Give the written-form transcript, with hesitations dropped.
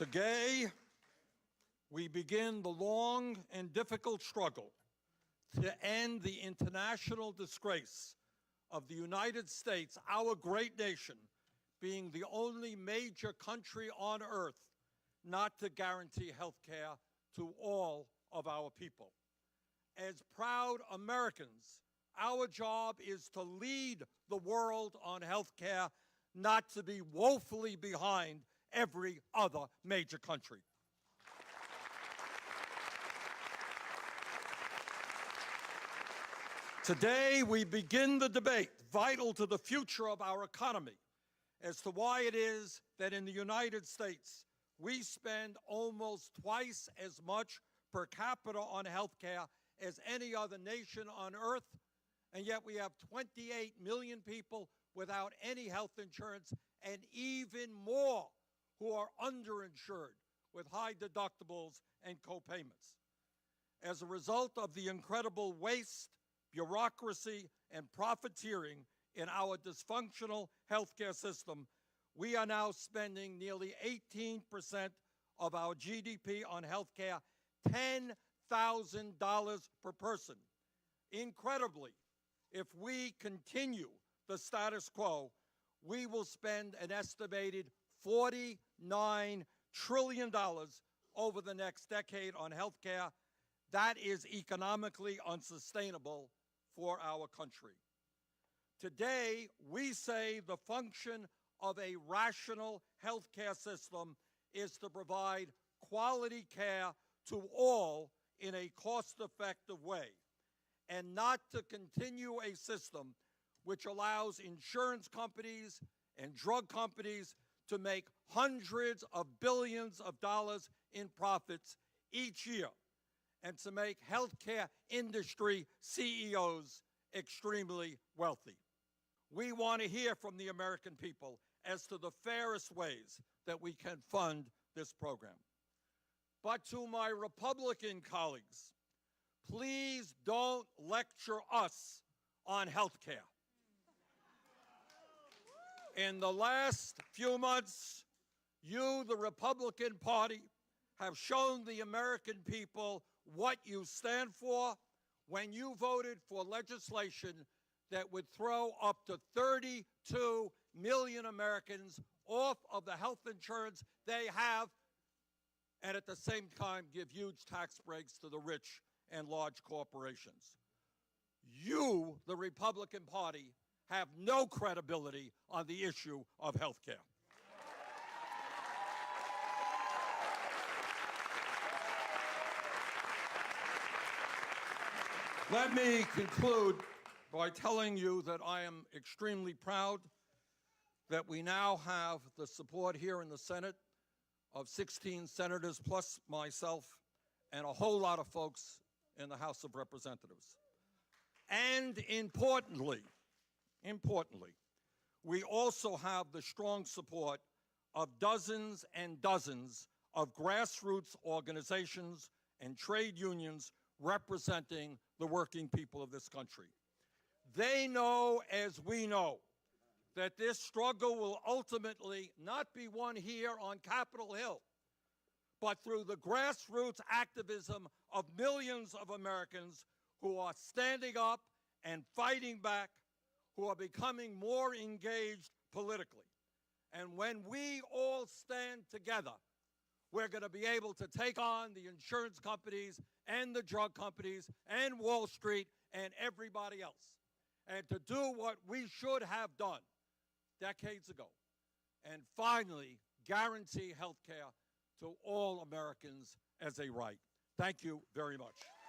Today, we begin the long and difficult struggle to end the international disgrace of the United States, our great nation, being the only major country on earth not to guarantee health care to all of our people. As proud Americans, our job is to lead the world on health care, not to be woefully behind every other major country. Today, we begin the debate vital to the future of our economy as to why it is that in the United States, we spend almost twice as much per capita on health care as any other nation on earth, and yet we have 28 million people without any health insurance and even more who are underinsured with high deductibles and co-payments. As a result of the incredible waste, bureaucracy, and profiteering in our dysfunctional healthcare system, we are now spending nearly 18% of our GDP on healthcare, $10,000 per person. Incredibly, if we continue the status quo, we will spend an estimated $49 trillion over the next decade on healthcare. That is economically unsustainable for our country. Today, we say the function of a rational healthcare system is to provide quality care to all in a cost-effective way, and not to continue a system which allows insurance companies and drug companies to make hundreds of billions of dollars in profits each year, and to make healthcare industry CEOs extremely wealthy. We want to hear from the American people as to the fairest ways that we can fund this program. But to my Republican colleagues, please don't lecture us on health care. In the last few months, you, the Republican Party, have shown the American people what you stand for when you voted for legislation that would throw up to 32 million Americans off of the health insurance they have, and at the same time give huge tax breaks to the rich and large corporations. You, the Republican Party, have no credibility on the issue of health care. Let me conclude by telling you that I am extremely proud that we now have the support here in the Senate of 16 senators plus myself and a whole lot of folks in the House of Representatives. And importantly, we also have the strong support of dozens and dozens of grassroots organizations and trade unions representing the working people of this country. They know, as we know, that this struggle will ultimately not be won here on Capitol Hill, but through the grassroots activism of millions of Americans who are standing up and fighting back, who are becoming more engaged politically. And when we all stand together, we're going to be able to take on the insurance companies and the drug companies and Wall Street and everybody else, and to do what we should have done decades ago, and finally guarantee health care to all Americans as a right. Thank you very much.